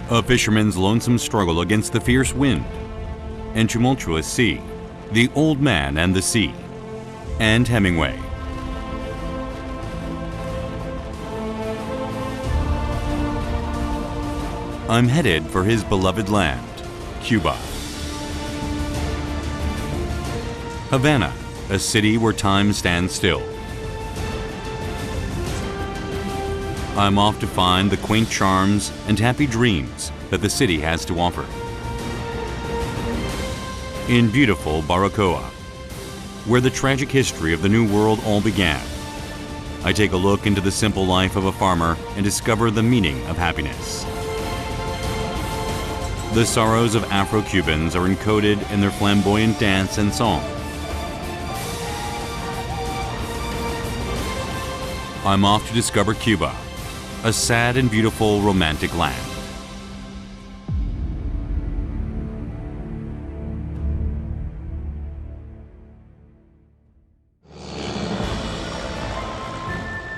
A fisherman's lonesome struggle against the fierce wind and tumultuous sea, The Old Man and the Sea, and Hemingway. I'm headed for his beloved land, Cuba. Havana, a city where time stands still. I'm off to find the quaint charms and happy dreams that the city has to offer. In beautiful Baracoa, where the tragic history of the New World all began, I take a look into the simple life of a farmer and discover the meaning of happiness. The sorrows of Afro-Cubans are encoded in their flamboyant dance and song. I'm off to discover Cuba, a sad and beautiful romantic land.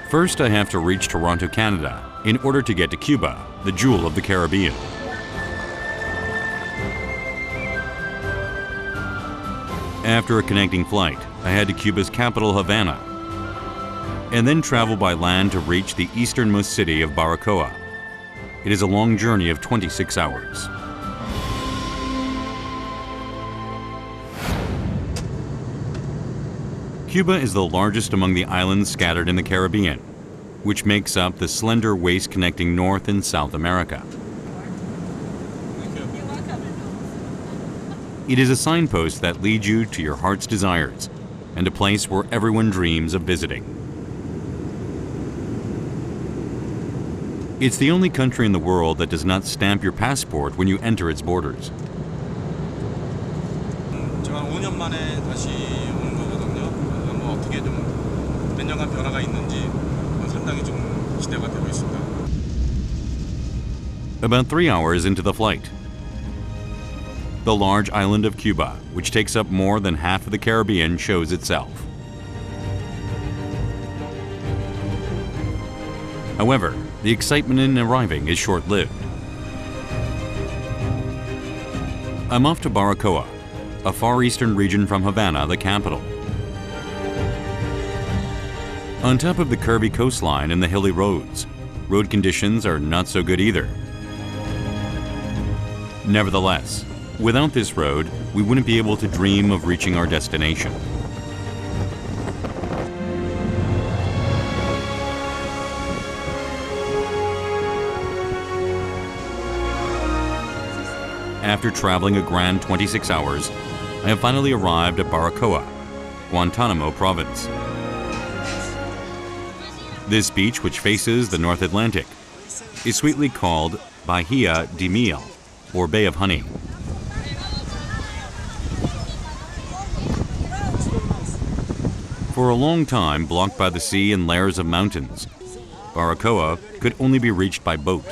First, I have to reach Toronto, Canada, in order to get to Cuba, the jewel of the Caribbean. After a connecting flight, I head to Cuba's capital, Havana, and then travel by land to reach the easternmost city of Baracoa. It is a long journey of 26 hours. Cuba is the largest among the islands scattered in the Caribbean, which makes up the slender waist connecting North and South America. It is a signpost that leads you to your heart's desires and a place where everyone dreams of visiting. It's the only country in the world that does not stamp your passport when you enter its borders. 제가 5년 만에 다시 온 거거든요. 뭐 어떻게 좀 몇 년간 변화가 있는지 상당히 좀 기대가 되고 있습니다. About 3 hours into the flight, the large island of Cuba, which takes up more than half of the Caribbean, shows itself. However, the excitement in arriving is short-lived. I'm off to Baracoa, a far eastern region from Havana, the capital. On top of the curvy coastline and the hilly roads, road conditions are not so good either. Nevertheless, without this road, we wouldn't be able to dream of reaching our destination. After traveling a grand 26 hours, I have finally arrived at Baracoa, Guantanamo province. This beach, which faces the North Atlantic, is sweetly called Bahia de Miel, or Bay of Honey. For a long time, blocked by the sea and layers of mountains, Baracoa could only be reached by boat.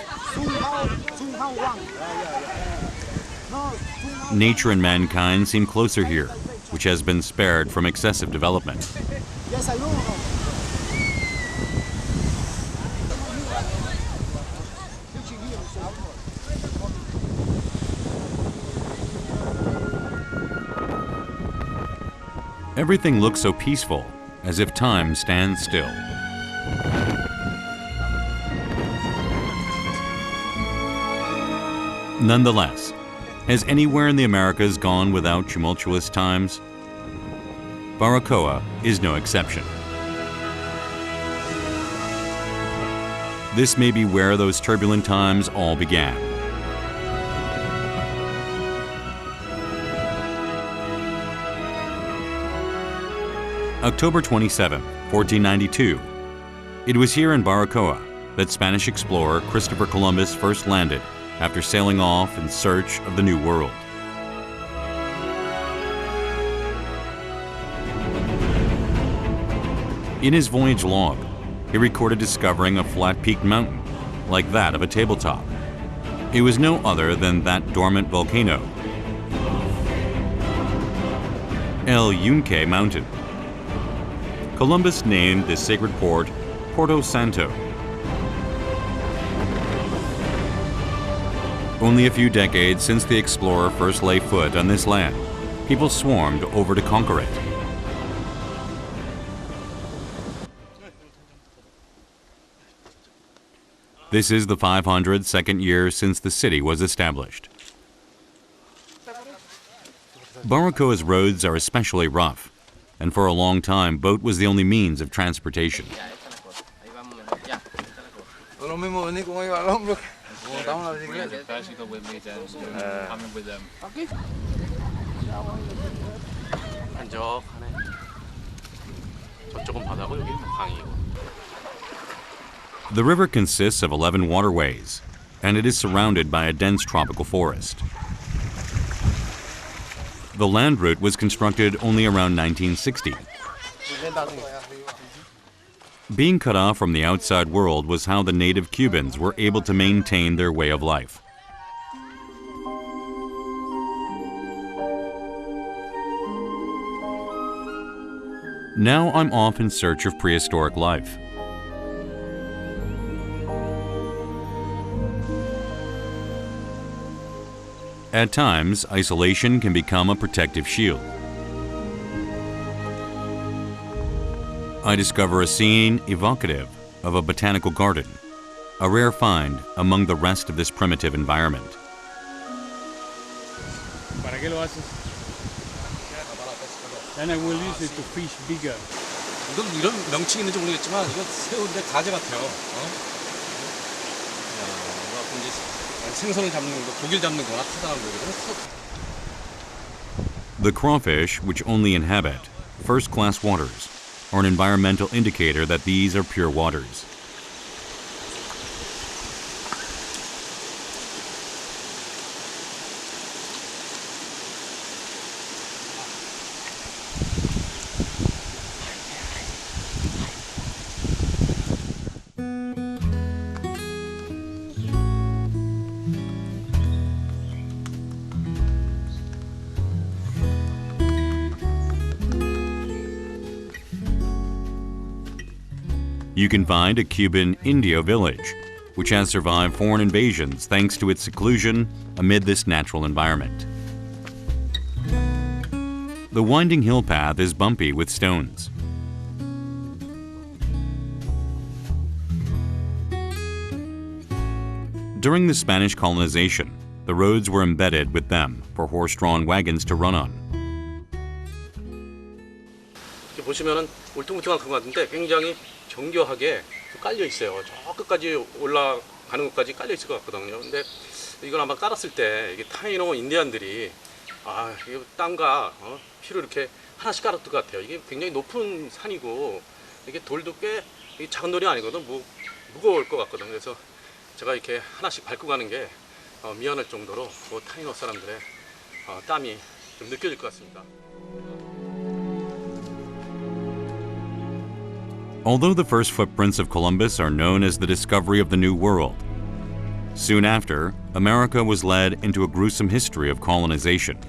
Nature and mankind seem closer here, which has been spared from excessive development. Everything looks so peaceful, as if time stands still. Nonetheless, has anywhere in the Americas gone without tumultuous times? Baracoa is no exception. This may be where those turbulent times all began. October 27, 1492. It was here in Baracoa that Spanish explorer Christopher Columbus first landed after sailing off in search of the New World. In his voyage log, he recorded discovering a flat-peaked mountain, like that of a tabletop. It was no other than that dormant volcano, El Yunque Mountain. Columbus named this sacred port Porto Santo. Only a few decades since the explorer first lay foot on this land, people swarmed over to conquer it. This is the 502nd year since the city was established. Baracoa's roads are especially rough, and for a long time, boat was the only means of transportation. The river consists of 11 waterways, and it is surrounded by a dense tropical forest. The land route was constructed only around 1960. Being cut off from the outside world was how the native Cubans were able to maintain their way of life. Now I'm off in search of prehistoric life. At times, isolation can become a protective shield. I discover a scene evocative of a botanical garden, a rare find among the rest of this primitive environment. ¿Para qué lo haces? Then I will use it to fish bigger. 이건 이런 명칭이 있는지 모르겠지만 이거 새우인데 가재 같아요. 이제 생선을 잡는 거, 고기를 잡는 거나 타당한 거거든요. The crawfish, which only inhabit first-class waters, are an environmental indicator that these are pure waters. You can find a Cuban Indio village, which has survived foreign invasions thanks to its seclusion amid this natural environment. The winding hill path is bumpy with stones. During the Spanish colonization, the roads were embedded with them for horse-drawn wagons to run on. 보시면은 울퉁불퉁한 것 같은데 굉장히 정교하게 깔려 있어요. 저 끝까지 올라가는 것까지 깔려 있을 것 같거든요. 근데 이걸 아마 깔았을 때 이게 타이노 인디안들이 이게 땀과 피를 이렇게 하나씩 깔았던 것 같아요. 이게 굉장히 높은 산이고 이게 돌도 꽤 작은 돌이 아니거든. 무거울 것 같거든. 그래서 제가 이렇게 하나씩 밟고 가는 게 미안할 정도로 타이노 사람들의 땀이 좀 느껴질 것 같습니다. Although the first footprints of Columbus are known as the discovery of the New World, soon after, America was led into a gruesome history of colonization.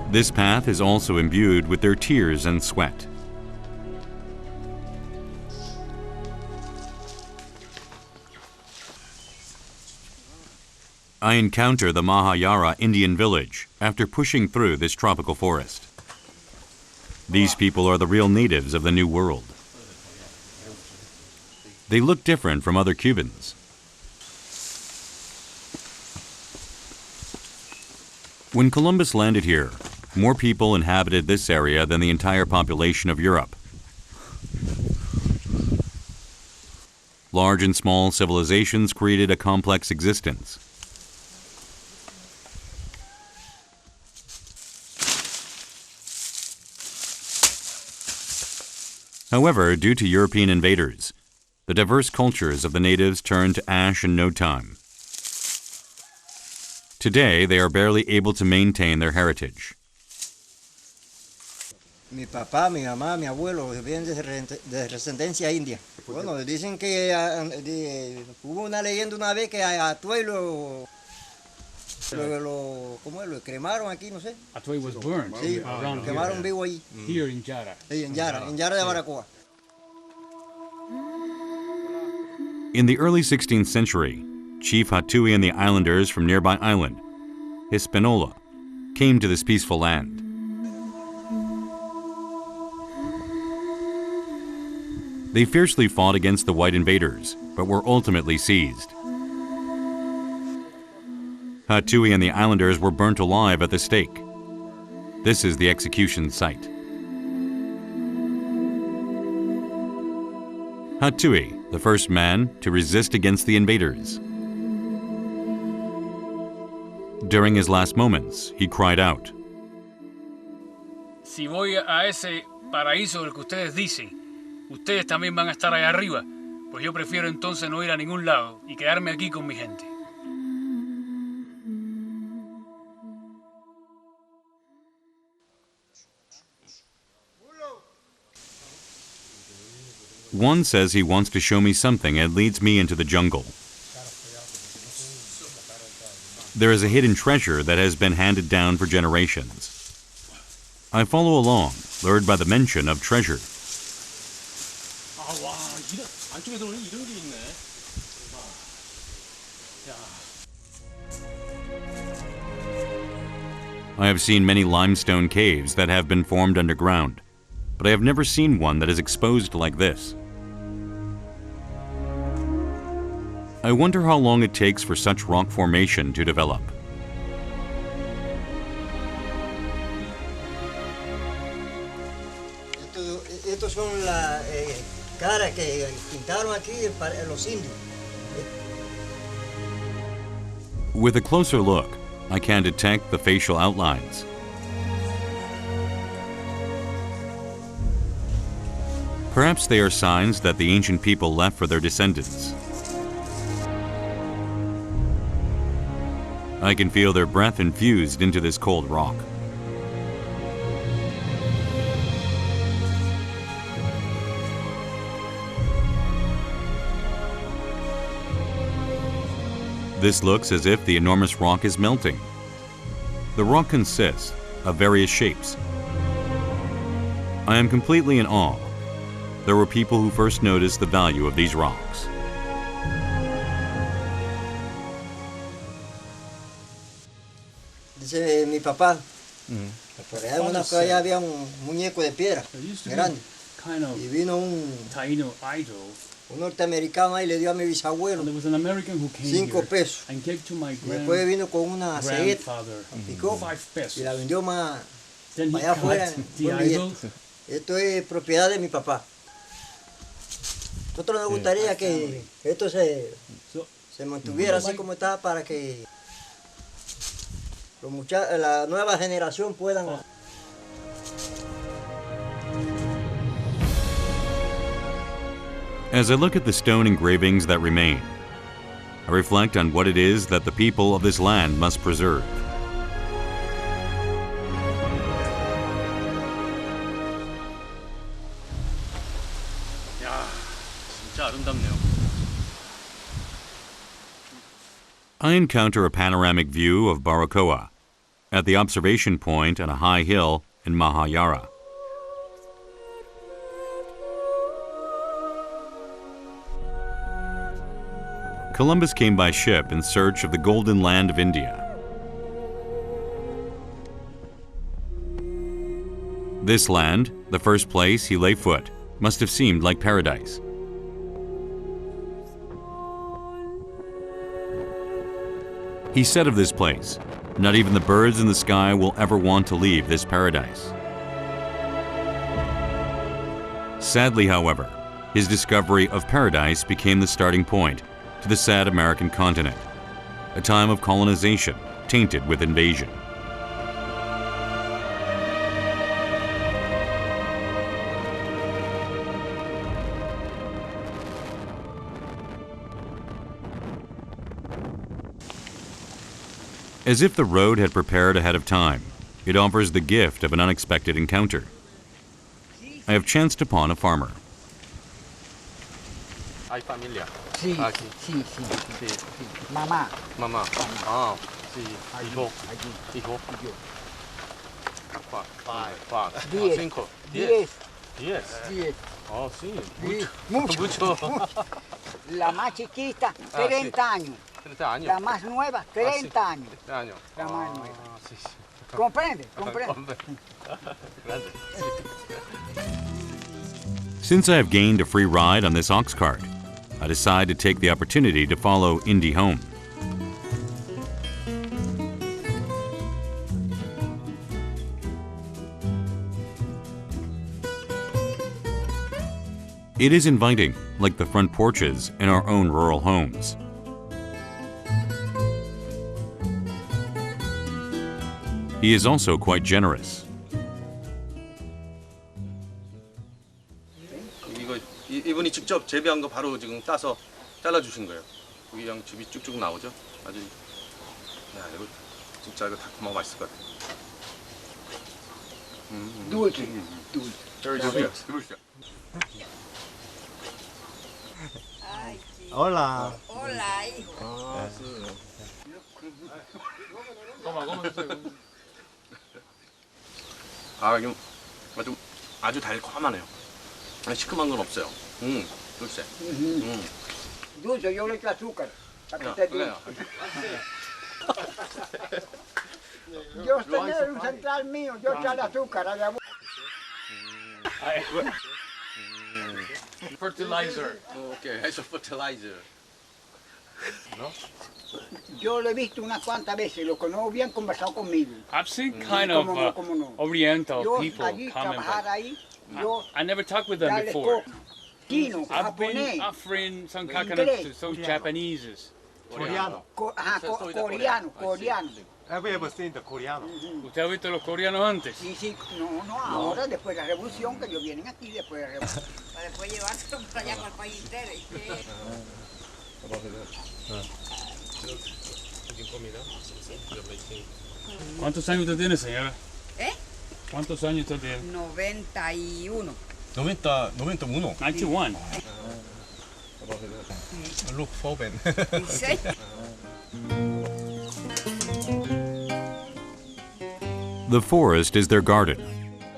This path is also imbued with their tears and sweat. I encounter the Mahara Indian village after pushing through this tropical forest. These people are the real natives of the New World. They look different from other Cubans. When Columbus landed here, more people inhabited this area than the entire population of Europe. Large and small civilizations created a complex existence. However, due to European invaders, the diverse cultures of the natives turned to ash in no time. Today, they are barely able to maintain their heritage. Mi papá, mi mamá, mi abuelo vienen de descendencia india. Bueno, dicen que hubo una leyenda una vez que a Atuey lo cremaron aquí, no sé. Atuey was burned. Sí, around quemaron vivo ahí. here in Yara. Sí, en Yara de Baracoa. In the early 16th century, Chief Hatui and the islanders from nearby island, Hispaniola, came to this peaceful land. They fiercely fought against the white invaders, but were ultimately seized. Hatui and the islanders were burnt alive at the stake. This is the execution site. Hatui, the first man to resist against the invaders. During his last moments, he cried out, Si voy a ese paraíso del que ustedes dicen, ustedes también van a estar allá arriba, pues yo prefiero entonces no ir a ningún lado y quedarme aquí con mi gente. One says he wants to show me something and leads me into the jungle. There is a hidden treasure that has been handed down for generations. I follow along, lured by the mention of treasure. I have seen many limestone caves that have been formed underground, but I have never seen one that is exposed like this. I wonder how long it takes for such rock formation to develop. Estos son las caras que pintaron aquí para los indios. With a closer look, I can detect the facial outlines. Perhaps they are signs that the ancient people left for their descendants. I can feel their breath infused into this cold rock. This looks as if the enormous rock is melting. The rock consists of various shapes. I am completely in awe. There were people who first noticed the value of these rocks. Dice mi papá, por allá en una playa había un muñeco de piedra grande. Kind of Y vino un Taino idol. norteamericano ahí y le dio a mi bisabuelo And there was an American who came 5 here pesos. and gave to my Y después vino con una cegueta, grandfather picó 5 pesos. y la vendió más Then he allá afuera. cut the Buen billete. idol. Esto es propiedad de mi papá. Nosotros nos gustaría que esto se mantuviera así como está para que la nueva generación puedan. As I look at the stone engravings that remain, I reflect on what it is that the people of this land must preserve. 야, 진짜 아름답네요. I encounter a panoramic view of Baracoa at the observation point on a high hill in Mahara. Columbus came by ship in search of the golden land of India. This land, the first place he lay foot, must have seemed like paradise. He said of this place, "Not even the birds in the sky will ever want to leave this paradise." Sadly, however, his discovery of paradise became the starting point to the sad American continent, a time of colonization tainted with invasion. As if the road had prepared ahead of time, it offers the gift of an unexpected encounter. I have chanced upon a farmer. Hay familia. Sí, Aquí. sí, sí, sí, Sí. sí. Mamá, Mamá. Ah, sí. Hijo. allí, Hijo. yo. Five. 10, 5. 10, 10. 10. Oh, sí. Sí, mucho, Mucho. mucho. La más chiquita, 30 años. 30 años. La más nueva, 30 años. 30 años. La más nueva. Sí, sí. ¿Comprende? ¿Comprende? Gracias. Since I have gained a free ride on this ox cart, I decide to take the opportunity to follow Indy home. It is inviting, like the front porches in our own rural homes. He is also quite generous. 이분이 직접 재배한 거 바로 지금 따서 잘라주신 거예요. 그냥 즙이 쭉쭉 나오죠. 아주 야 이거 진짜 이거 달콤하고 맛있을 것 같아요. Dulce. Dulce. Hola. Hola, hijo. 아 이거 아주 달콤하네요. 시큼한 건 없어요. 글쎄. Dulce, yo le echo azúcar. Para que esté dulce. Yo tenía un central mío, yo echarle azúcar a la Fertilizer. 오케이, eso fertilizer. Yo lo he visto unas cuantas veces, lo que no habían conversado conmigo. I've seen kind of ¿Cómo no? Oriental Yo people allí coming, trabajar but ahí, yo I never talked with them darle before. chino, I've been japonés, offering some inglés, coconuts to some Japaneses. Coreano. coreano. Have you ever seen the Coreano? ¿Usted ha visto los coreanos antes? Sí, sí, no, ahora después de la revolución, que ellos vienen aquí después de la revolución. Para después llevárselo para allá, para el país entero. ¿Cuántos años usted tiene, señora? ¿Eh? ¿Cuántos años usted tiene? 91. 91. 91. Look joven. ¿Sí? The forest is their garden,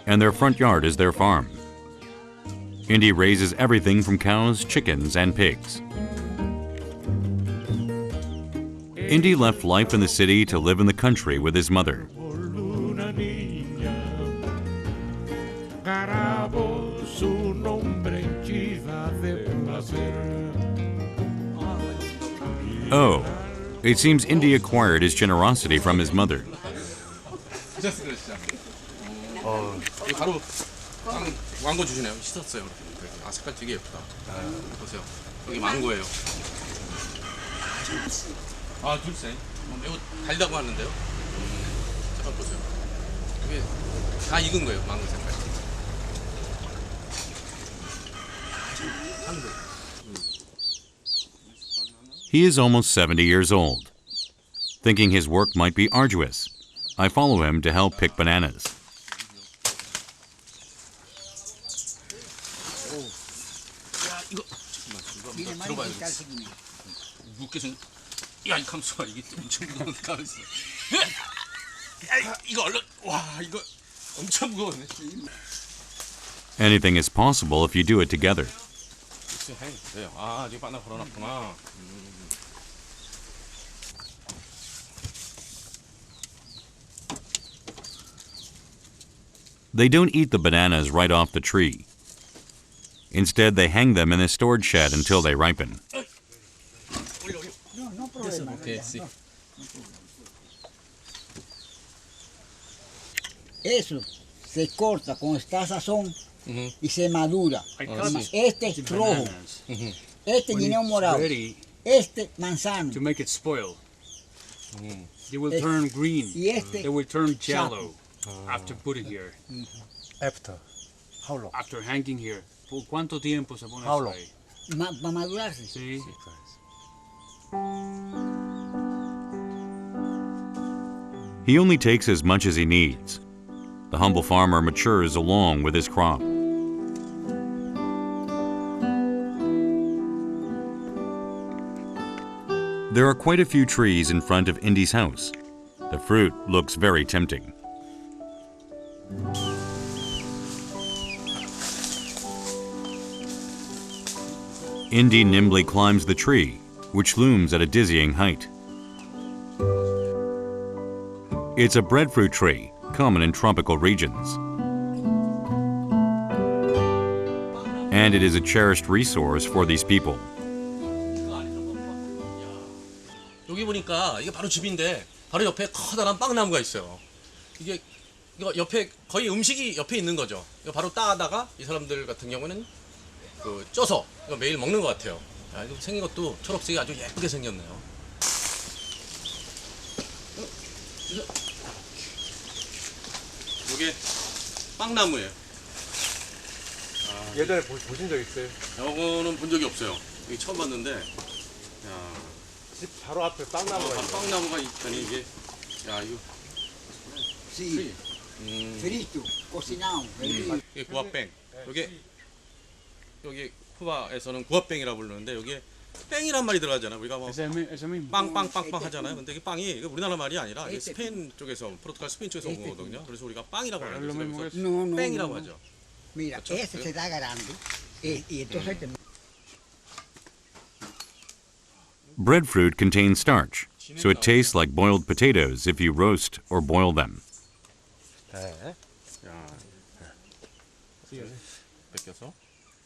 and their front yard is their farm. Indy raises everything from cows, chickens, and pigs. Indy left life in the city to live in the country with his mother. Oh, it seems Indy acquired his generosity from his mother. 바로 망고 주시네요. 씻었어요. 이렇게. 아 색깔 되게 예쁘다. 보세요. 여기 망고예요. 아 둘세. 매우 달다고 하는데요. 잠깐 보세요. 이게 다 익은 거예요. 망고 색깔. He is almost 70 years old. Thinking his work might be arduous, I follow him to help pick bananas. 이거 들어봐야 되겠어. 무겁게 생. 야, 이 감수가 이게 엄청 무거운 감수. 이거 얼른 와 이거 엄청 무거웠네. Anything is possible if you do it together. 왜요? 아, 지금 바나 걸어놨구나. They don't eat the bananas right off the tree. Instead, they hang them in a storage shed until they ripen. No problema. 오케이, sí. Eso se corta cuando está sazón y se madura. I cut Este es the rojo, bananas este when guineo it's morado, ready este manzano to make it spoil. They will turn green. y este They will turn yellow after putting here, After. How long? after hanging here. ¿Por cuánto tiempo se pone How eso long? ahí? va madurarse. Sí. He only takes as much as he needs. The humble farmer matures along with his crop. There are quite a few trees in front of Indy's house. The fruit looks very tempting. Indy nimbly climbs the tree which looms at a dizzying height. It's a breadfruit tree, common in tropical regions. And it is a cherished resource for these people. 여기 보니까 이게 바로 집인데 바로 옆에 커다란 빵나무가 있어요. 이거 옆에 거의 음식이 옆에 있는 거죠. 이거 바로 따다가 이 사람들 같은 경우는 그 쪄서 이거 매일 먹는 것 같아요. 야, 이거 생긴 것도 초록색이 아주 예쁘게 생겼네요. 이게 빵나무예요. 예전에 보신 적 있어요? 이거는 본 적이 없어요. 이게 처음 봤는데, 야, 집 바로 앞에 빵나무가 있어요. 빵나무가 있다니 이게, 야 이거. Sí, frito, cocinado. 이게 구합뱅. 여기 쿠바에서는 구합뱅이라고 부르는데 여기에 뺑이란 말이 들어가잖아요. 우리가 뭐 Ese mismo. 빵빵빵빵 하잖아요. 근데 이게 빵이 이거 우리나라 말이 아니라 이게 스페인 쪽에서 포르투갈 스페인 쪽에서 온 거거든요. 그래서 우리가 빵이라고 하는 lo mismo 거죠. es. No, no, 뺑이라고 no. 하죠. Mira, ese se da grande y entonces Breadfruit contains starch, so it tastes like boiled potatoes if you roast or boil them. 야, 뺏겨서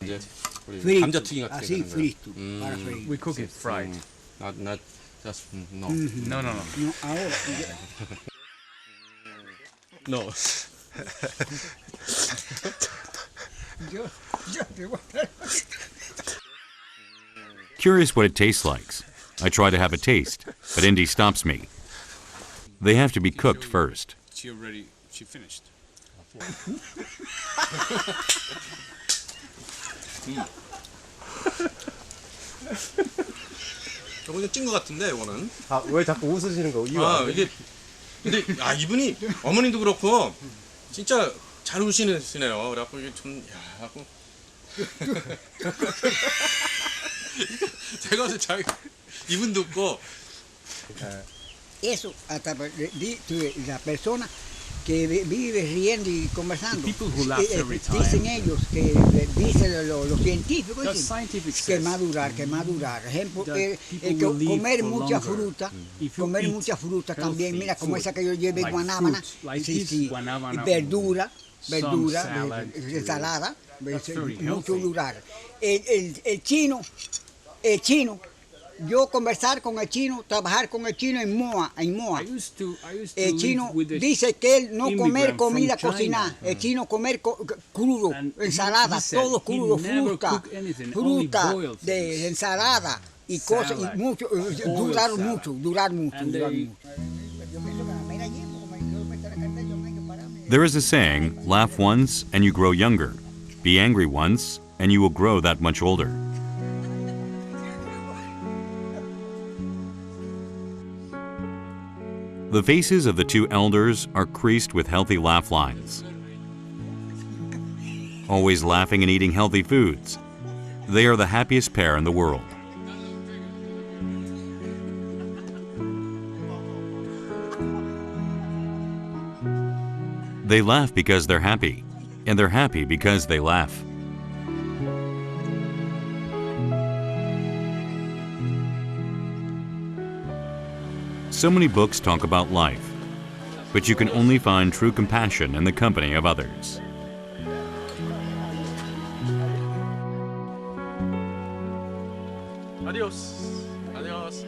이제 우리 frito, 감자튀김 같은 게 así 되는 거예요. frito, para freír. We cook it fried. Not just no. No, no, no. No, ahora, No. yo te voy a dar. Curious what it tastes like, I try to have a taste, but Indy stops me. They have to be cooked first. She finished. 저거 찐 거 같은데 이거는. 아, 왜 자꾸 웃으시는 거? 이유 아 알아요? 이게 근데 이분이 어머님도 그렇고 진짜 잘 웃으시네요. 그래갖고 이게 좀 야하고 제가 봐서 잘 이분도 웃고. Eso, hasta la persona que vive riendo y conversando. People who laugh every time. Dicen ellos, que dicen los científicos, The dicen, scientific que says madurar. Ejemplo, that people will live comer for mucha longer. fruta, If you comer eat mucha fruta también. healthy Mira, como food, esa que yo llevé, like guanábana, fruits, like sí, this sí, guanábana y verdura, some salad. ensalada, very mucho healthy. durar. El chino, yo conversar con el chino, trabajar con el chino en Moa. I used to El chino live with the dice que él no comer immigrant comida from cocinada, China. el chino comer crudo, And ensalada, he said todo he crudo, never fruta, cook anything, only boiled de things. ensalada y cosas, y Salad, mucho, boiled durar salad. mucho, durar mucho. And they- There is a saying, laugh once and you grow younger. Be angry once and you will grow that much older. The faces of the two elders are creased with healthy laugh lines. Always laughing and eating healthy foods, they are the happiest pair in the world. They laugh because they're happy, and they're happy because they laugh. So many books talk about life, but you can only find true compassion in the company of others. Adios. Adios.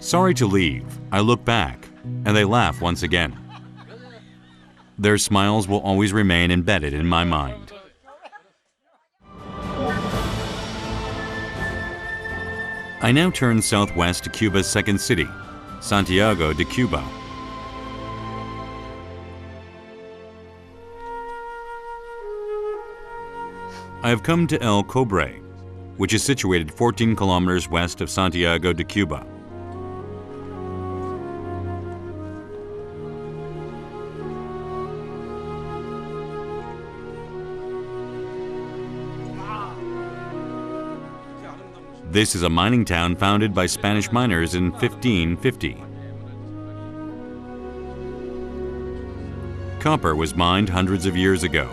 Sorry to leave, I look back, and they laugh once again. Their smiles will always remain embedded in my mind. I now turn southwest to Cuba's second city, Santiago de Cuba. I have come to El Cobre, which is situated 14 kilometers west of Santiago de Cuba. This is a mining town founded by Spanish miners in 1550. Copper was mined hundreds of years ago.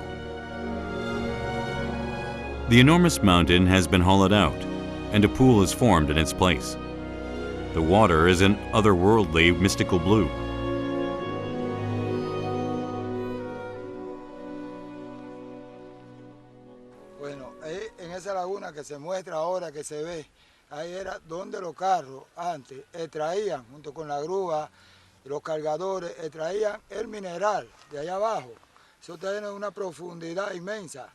The enormous mountain has been hollowed out, and a pool is formed in its place. The water is an otherworldly, mystical blue. Bueno, en esa laguna que se muestra ahora, que se ve, ahí era donde los carros antes extraían, junto con la grúa, los cargadores, extraían el mineral de allá abajo. Eso tiene una profundidad inmensa,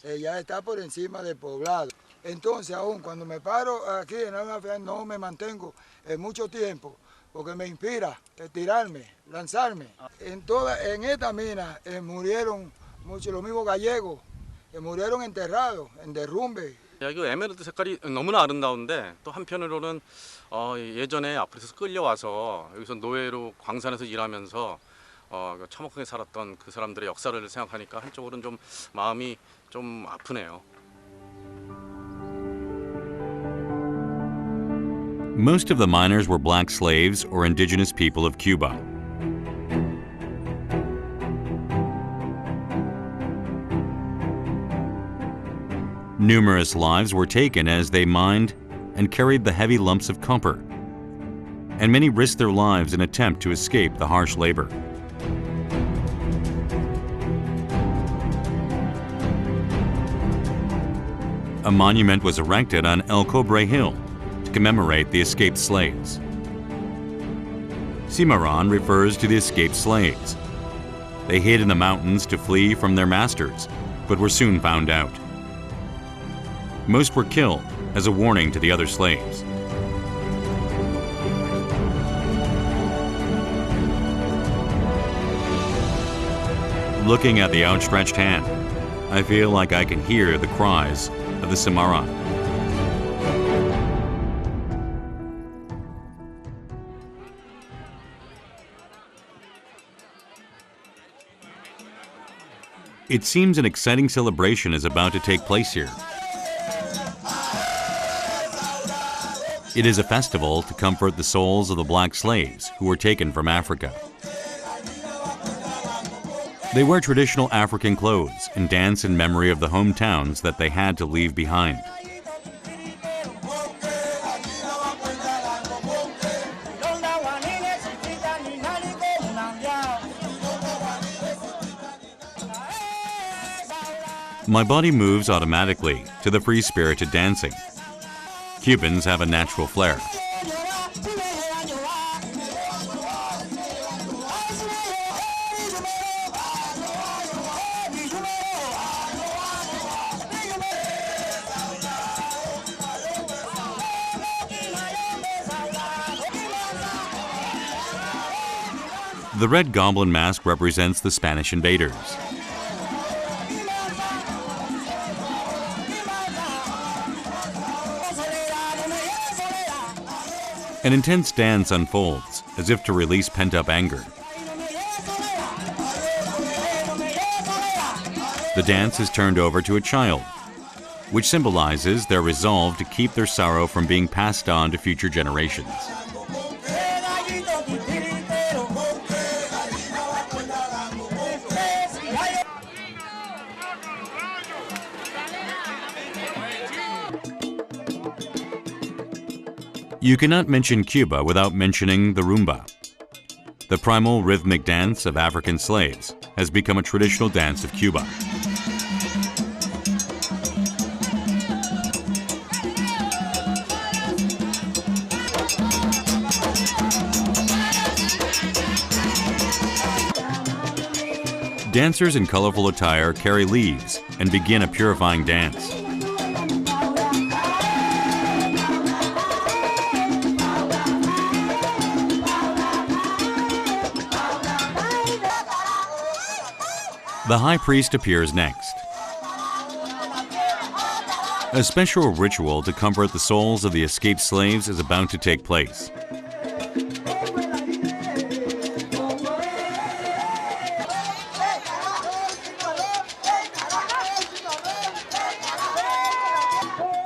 ya está por encima del poblado. Entonces, aún cuando me paro aquí en una fe, no me mantengo mucho tiempo, porque me inspira tirarme, lanzarme. En esta mina murieron muchos, los mismos gallegos, murieron enterrados, en derrumbe. 여기 에메랄드 색깔이 너무나 아름다운데 또 한편으로는 예전에 아프리카에서 끌려와서 여기서 노예로 광산에서 일하면서 참혹하게 살았던 그 사람들의 역사를 생각하니까 한쪽으로는 좀 마음이 좀 아프네요. Most of the miners were black slaves or indigenous people of Cuba. Numerous lives were taken as they mined and carried the heavy lumps of copper, and many risked their lives in an attempt to escape the harsh labor. A monument was erected on El Cobre Hill to commemorate the escaped slaves. Cimarron refers to the escaped slaves. They hid in the mountains to flee from their masters, but were soon found out. Most were killed as a warning to the other slaves. Looking at the outstretched hand, I feel like I can hear the cries of the Cimarron. It seems an exciting celebration is about to take place here. It is a festival to comfort the souls of the black slaves who were taken from Africa. They wear traditional African clothes and dance in memory of the hometowns that they had to leave behind. My body moves automatically to the free-spirited dancing. Cubans have a natural flair. The red goblin mask represents the Spanish invaders. An intense dance unfolds, as if to release pent-up anger. The dance is turned over to a child, which symbolizes their resolve to keep their sorrow from being passed on to future generations. You cannot mention Cuba without mentioning the rumba. The primal rhythmic dance of African slaves has become a traditional dance of Cuba. Dancers in colorful attire carry leaves and begin a purifying dance. The high priest appears next. A special ritual to comfort the souls of the escaped slaves is about to take place.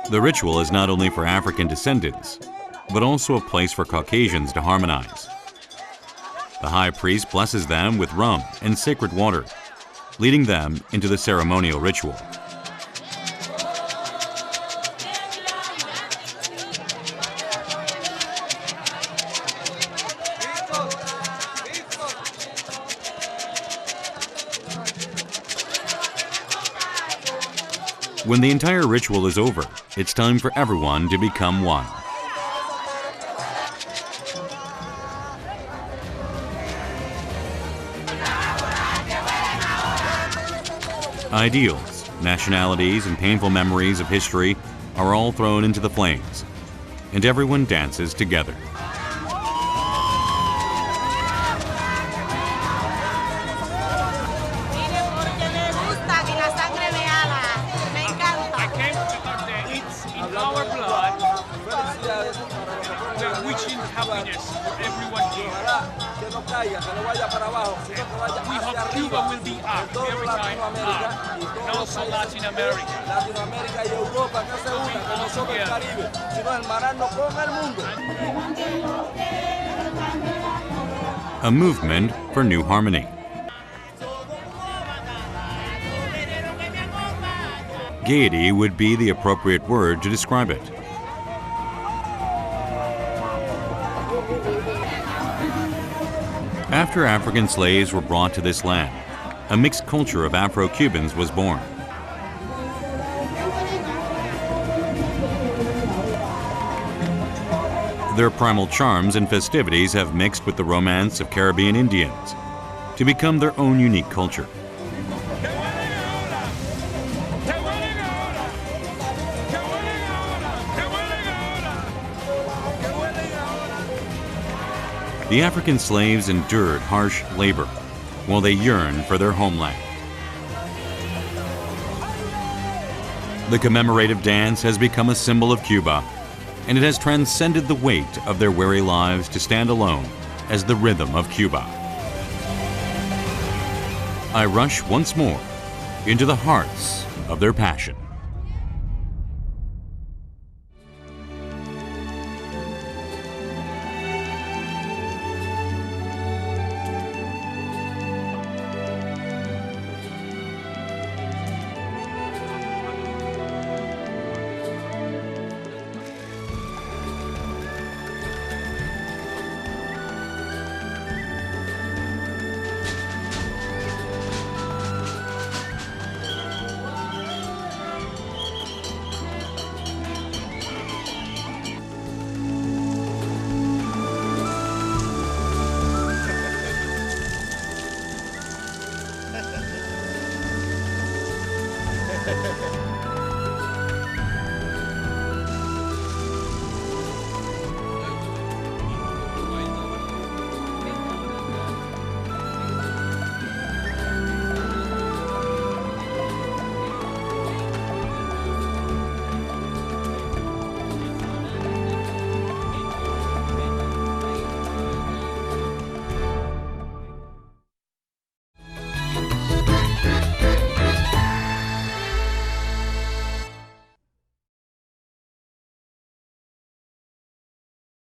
The ritual is not only for African descendants, but also a place for Caucasians to harmonize. The high priest blesses them with rum and sacred water, leading them into the ceremonial ritual. When the entire ritual is over, it's time for everyone to become one. Ideals, nationalities, and painful memories of history are all thrown into the flames, and everyone dances together. I came because it's in our blood. We're wishing happiness for everyone here. We hope Cuba will be up every time up, and also Latin America. A movement for new harmony. Gaiety would be the appropriate word to describe it. After African slaves were brought to this land, a mixed culture of Afro-Cubans was born. Their primal charms and festivities have mixed with the romance of Caribbean Indians to become their own unique culture. The African slaves endured harsh labor while they yearned for their homeland. The commemorative dance has become a symbol of Cuba, and it has transcended the weight of their weary lives to stand alone as the rhythm of Cuba. I rush once more into the hearts of their passion.